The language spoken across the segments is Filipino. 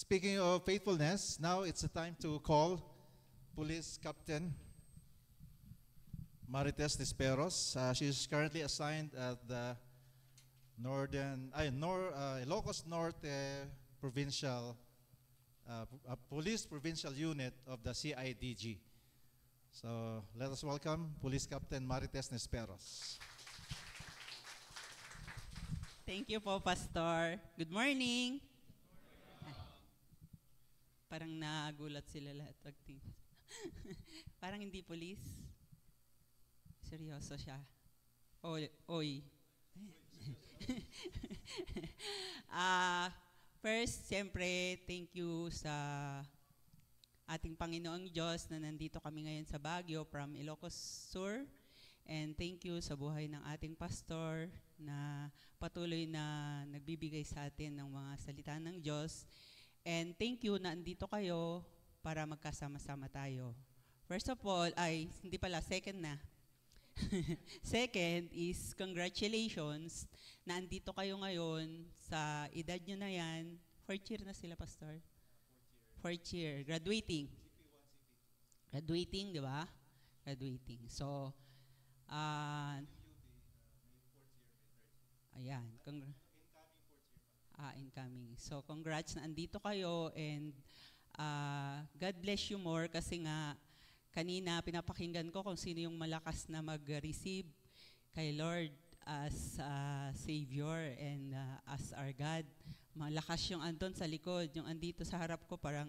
Speaking of faithfulness, now it's the time to call Police Captain Marites Nisperos. She is currently assigned at the Ilocos Norte Provincial Police Provincial Unit of the CIDG. So let us welcome Police Captain Marites Nisperos. Thank you po, Pastor. Good morning. Ay, parang nagulat sila lahat. Parang hindi police. Seryoso siya. Oy. First, siyempre, thank you sa ating Panginoong Diyos na nandito kami ngayon sa Baguio from Ilocos Sur. And thank you sa buhay ng ating pastor na patuloy na nagbibigay sa atin ng mga salita ng Diyos. And thank you na andito kayo para magkasama-sama tayo. First of all, second na. Second is congratulations na andito kayo ngayon sa edad nyo na yan. Fourth year na sila, Pastor? Fourth year. Graduating, di ba? Graduating. So, ayan. Incoming. So, congrats na andito kayo and God bless you more kasi nga kanina pinapakinggan ko kung sino yung malakas na mag-receive kay Lord as Savior and as our God. Malakas yung andon sa likod, yung andito sa harap ko parang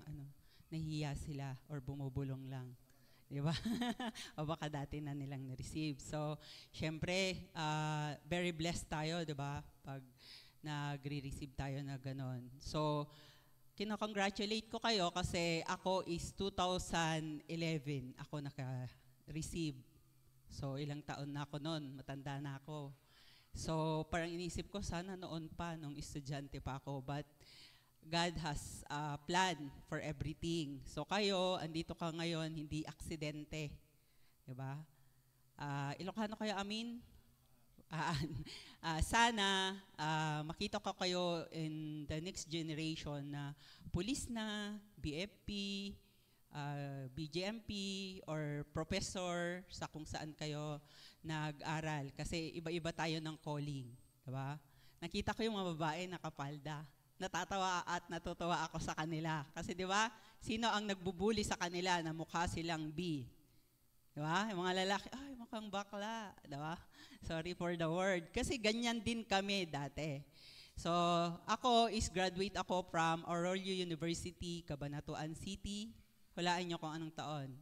nahihiya sila or bumubulong lang. Di ba? O baka dati na nilang na-receive. So, syempre, very blessed tayo, di ba? Pag nagre-receive tayo na ganon. So, kino-congratulate ko kayo kasi ako is 2011 ako naka-receive. So, ilang taon na ako noon, matanda na ako. So, parang inisip ko, sana noon pa, nung estudyante pa ako. But, God has a plan for everything. So kayo, andito ka ngayon, hindi aksidente. Diba? Ilocano kayo, amin? Sana makita ko kayo in the next generation na police na, BFP, BJMP, or professor sa kung saan kayo nag-aral. Kasi iba-iba tayo ng calling. Diba? Nakita ko yung mga babae nakapalda. Natatawa at natutuwa ako sa kanila. Kasi di ba, sino ang nagbubuli sa kanila na mukha silang B? Di ba? Yung mga lalaki, ay mukhang bakla. Di ba? Sorry for the word. Kasi ganyan din kami dati. So, ako is graduate ako from Arroyo University, Cabanatuan City. Hulaan nyo kung anong taon.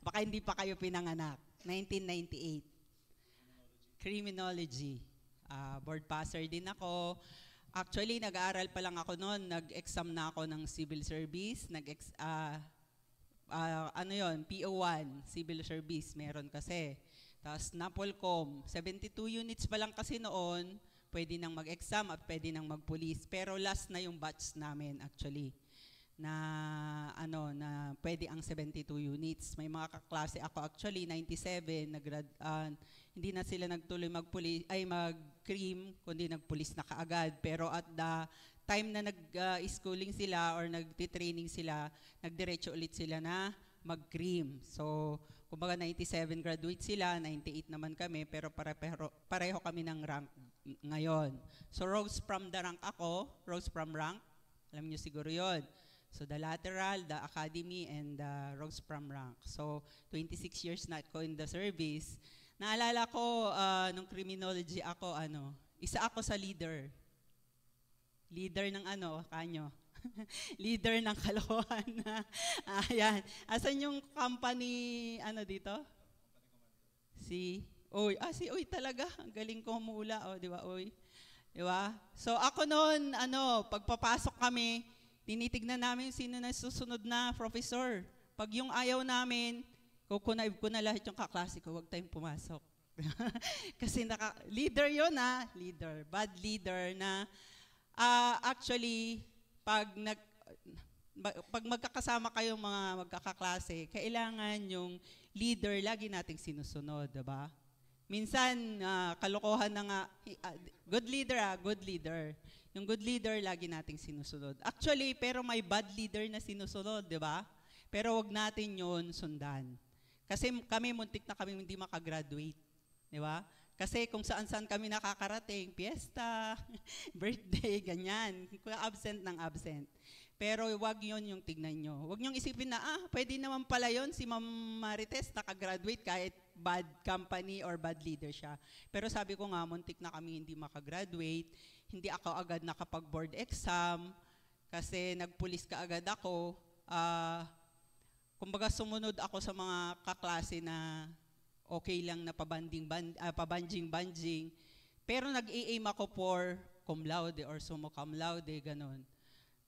Baka hindi pa kayo pinanganak. 1998. Criminology. Board passer din ako. Actually, nag-aaral pa lang ako noon. Nag-exam na ako ng civil service. PO1, civil service, meron kasi. Tapos Napolcom, 72 units pa lang kasi noon, pwede nang mag-exam at pwede nang mag-police. Pero last na yung batch namin actually na pwede ang 72 units. May mga kaklase ako actually 97 hindi na sila nagtuloy mag-cream kundi nag-police na kaagad. Pero at the time na nag-schooling sila or nagti-training sila, nagdiretso ulit sila na mag-cream. So, kumbaga 97 graduate sila, 98 naman kami, pero pareho kami ng rank ngayon. So, rose from the rank ako, rose from rank, alam niyo siguro yon. So, the lateral, the academy, and the rose from rank. So, 26 years na ako in the service. Naalala ko, nung criminology ako, isa ako sa leader. Leader ng kanyo? Leader ng kalokohan. Ayan. Asan yung company, dito? Si Oy talaga. Ang galing ko humula. Di ba, Oy? Di ba? So, ako noon, pagpapasok kami, tinitignan namin sino na susunod na professor. Pag yung ayaw namin, kukunaib ko na lahat yung kaklase ko, huwag tayong pumasok. Kasi leader yun leader, bad leader na actually, pag magkakasama kayong mga magkakaklase, kailangan yung leader lagi nating sinusunod, diba? Minsan, kalokohan na nga, good leader good leader. Yung good leader, lagi nating sinusunod. Actually, pero may bad leader na sinusunod, di ba? Pero wag natin yon sundan. Kasi kami, muntik na kami hindi makagraduate. Di ba? Kasi kung saan-saan kami nakakarating, piyesta, birthday, ganyan. Absent ng absent. Pero wag yon yung tignan nyo. Wag nyong isipin na, pwede naman pala yon si Ma'am Marites nakagraduate kahit bad company or bad leader siya. Pero sabi ko nga, muntik na kami hindi makagraduate. Hindi ako agad nakapag-board exam kasi nagpulis ka agad ako. Kumbaga sumunod ako sa mga kaklase na okay lang na pabanjing-banjing. Pero nag-i-aim ako for cum laude or summa cum laude, ganun.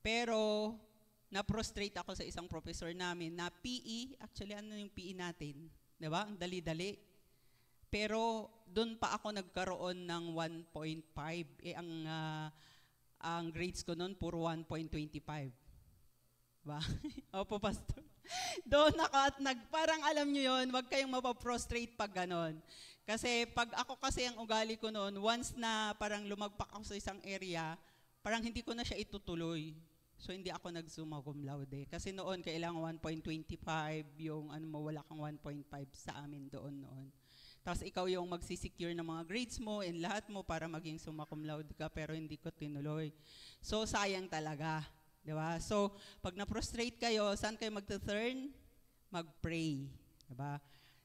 Pero, na-prostrate ako sa isang professor namin na PE, actually ano yung PE natin? Diba? Ang dali-dali. Pero, doon pa ako nagkaroon ng 1.5. Ang grades ko noon, puro 1.25. Diba? Opo, Pastor. Doon ako at parang alam nyo yun, wag kayong mapaprostrate pag ganon. Kasi pag ako kasi ang ugali ko noon, once na parang lumagpak ako sa isang area, parang hindi ko na siya itutuloy. So, hindi ako nag-summa cum laude. Kasi noon, kailangan 1.25, yung wala kang 1.5 sa amin doon noon. Tapos ikaw yung magsisecure ng mga grades mo and lahat mo para maging summa cum laude ka, pero hindi ko tinuloy. So, sayang talaga. Diba? So, pag na-prostrate kayo, saan kayo mag-turn? Mag-pray. Diba?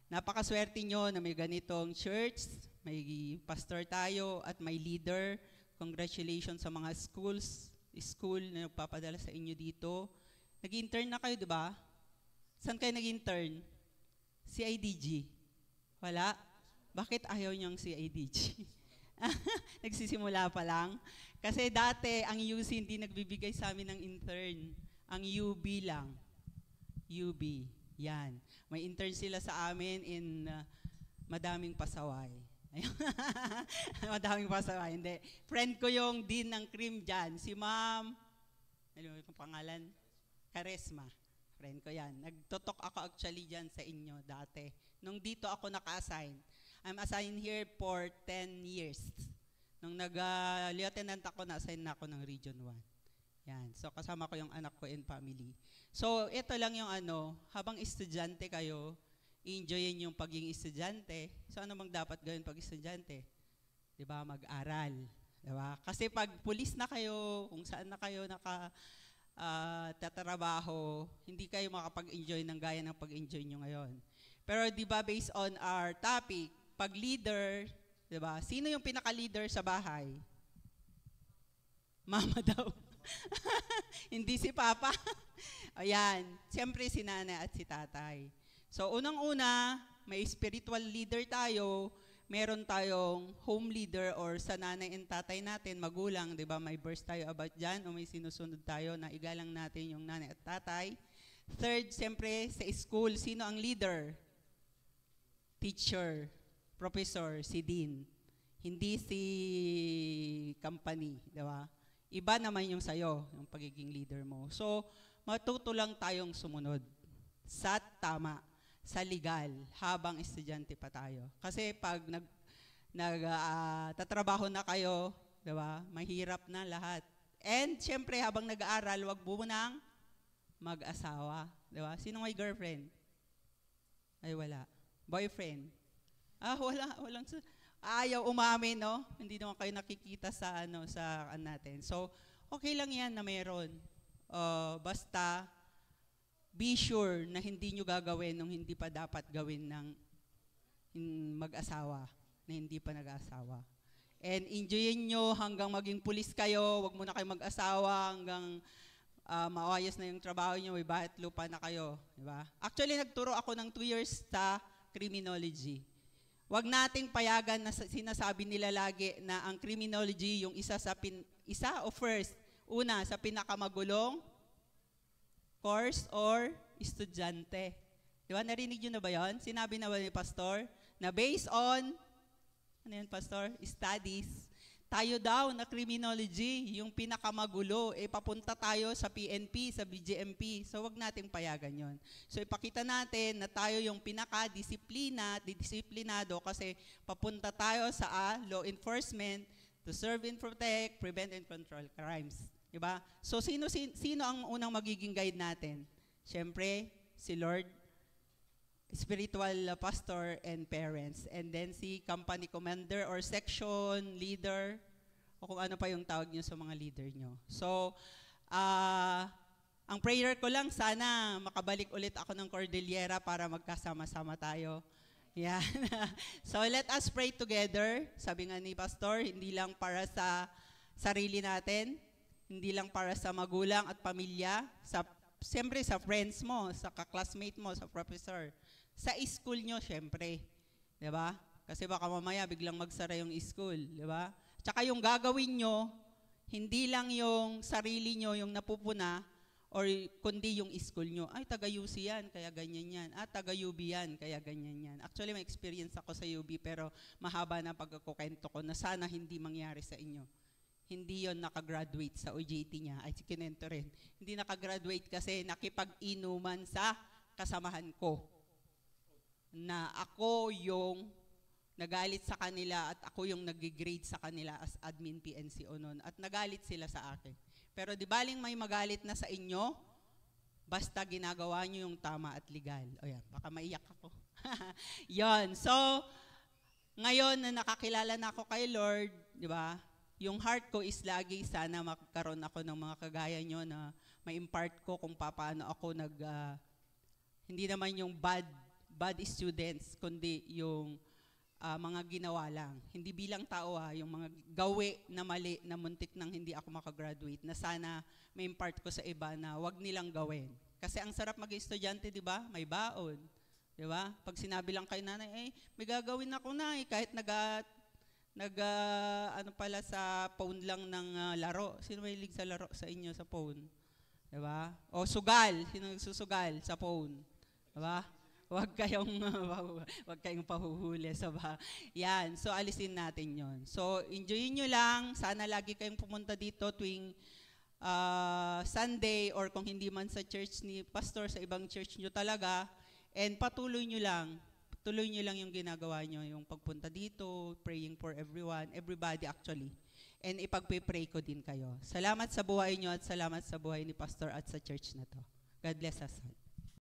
Napakaswerte nyo na may ganitong church, may pastor tayo, at may leader. Congratulations sa mga school na nagpapadala sa inyo dito. Nag-intern na kayo, di ba? Saan kayo nag-intern? CIDG. Wala? Bakit ayaw niyang CIDG? Nagsisimula pa lang. Kasi dati, ang UC hindi nagbibigay sa amin ng intern. Ang UB lang. UB. Yan. May intern sila sa amin in Madaming Pasaway. Madaming pasaway. Hindi. Friend ko yung dean ng CRIM dyan. Si Ma'am, ano yung pangalan? Karesma. Friend ko yan. Nagtotok ako actually dyan sa inyo dati. Nung dito ako naka-assign. I'm assigned here for 10 years. Nung nag-lieutenant ako, na-assign na ako ng Region 1. Yan. So, kasama ko yung anak ko and family. So, ito lang yung habang estudyante kayo, enjoyin yung pagiging estudyante. So, ano bang dapat gawin pag estudyante? Diba? Mag-aral. Diba? Kasi pag pulis na kayo, kung saan na kayo tatrabaho, hindi kayo makapag-enjoy ng gaya ng pag-enjoy nyo ngayon. Pero diba, based on our topic, pag leader, diba? Sino yung pinaka-leader sa bahay? Mama daw. Hindi si Papa. Ayan. Siyempre si nanay at si tatay. So, unang-una, may spiritual leader tayo, meron tayong home leader or sa nanay and tatay natin, magulang, di ba? May verse tayo about dyan o may sinusunod tayo na igalang natin yung nanay at tatay. Third, siyempre, sa school, sino ang leader? Teacher, professor, si dean. Hindi si company, di ba? Iba naman yung sayo, yung pagiging leader mo. So, matuto lang tayong sumunod sa tama, sa legal, habang estudyante pa tayo. Kasi pag tatrabaho na kayo, di ba, mahirap na lahat. And syempre, habang nag-aaral, wag munang mag-asawa. Di ba? Sino may girlfriend? Ay, wala. Boyfriend? Walang. Ayaw umamin, no? Hindi naman kayo nakikita sa natin. So, okay lang yan na meron. Basta, be sure na hindi nyo gagawin nung hindi pa dapat gawin ng mag-asawa, na hindi pa nag-asawa. And enjoyin nyo hanggang maging pulis kayo, wag muna kayo mag-asawa hanggang maayos na yung trabaho nyo, may bahay at lupa na kayo. Diba? Actually, nagturo ako ng 2 years sa criminology. Wag nating payagan na sinasabi nila lagi na ang criminology yung isa o first, una, sa pinakamagulong course or estudyante. Di ba? Narinig nyo na ba yun? Sinabi na ba ni Pastor? Na based on, ano yun, Pastor? Studies. tayo daw na criminology, yung pinakamagulo, papunta tayo sa PNP, sa BGMP. So wag nating payagan yon. So ipakita natin na tayo yung disiplinado kasi papunta tayo sa law enforcement to serve and protect, prevent and control crimes. Diba? So sino ang unang magiging guide natin? Siyempre, si Lord, spiritual pastor and parents, and then si company commander or section leader, o kung ano pa yung tawag nyo sa mga leader nyo. So, ang prayer ko lang, sana makabalik ulit ako ng Cordillera para magkasama-sama tayo. Yan. So, let us pray together. Sabi nga ni Pastor, hindi lang para sa sarili natin, hindi lang para sa magulang at pamilya, siyempre sa friends mo, sa kaklasmate mo, sa professor, sa school nyo, syempre. Diba? Kasi baka mamaya biglang magsara yung school. Diba? Tsaka yung gagawin nyo, hindi lang yung sarili nyo yung napupuna, or kundi yung school nyo. Ay, taga-UC yan, kaya ganyan yan. Taga-UB yan, kaya ganyan yan. Actually, may experience ako sa UB, pero mahaba na pagkukento ko na sana hindi mangyari sa inyo. Hindi yon nakagraduate sa OJT niya. Ay, si kinento rin. Hindi nakagraduate kasi nakipag-inuman sa kasamahan ko. Na ako yung nagalit sa kanila at ako yung nag-grade sa kanila as admin PNCO noon at nagalit sila sa akin. Pero di baling may magalit na sa inyo, basta ginagawa nyo yung tama at legal. O yan, baka maiyak ako. Yon. So, ngayon na nakakilala na ako kay Lord, di ba? Yung heart ko is lagi sana magkaroon ako ng mga kagaya nyo na ma-impart ko kung paano ako hindi naman yung bad students, kundi yung mga ginawa lang. Hindi bilang tao yung mga gawi na mali na muntik nang hindi ako makagraduate, na sana may impart ko sa iba na wag nilang gawin. Kasi ang sarap maging estudyante, di ba? May baon. Di ba? Pag sinabi lang kay nanay, may gagawin ako na kahit ano pala sa phone lang ng laro. Sino may hilig sa laro sa inyo sa phone? Di ba? O sugal. Sino nagsusugal sa phone? Di ba? Huwag kayong pahuhuli sa yan. So, alisin natin yon. So, enjoyin nyo lang. Sana lagi kayong pumunta dito tuwing Sunday or kung hindi man sa church ni Pastor, sa ibang church nyo talaga. And patuloy nyo lang. Tuloy nyo lang yung ginagawa nyo. Yung pagpunta dito, praying for everybody actually. And ipagpe-pray ko din kayo. Salamat sa buhay nyo at salamat sa buhay ni Pastor at sa church na to. God bless us all.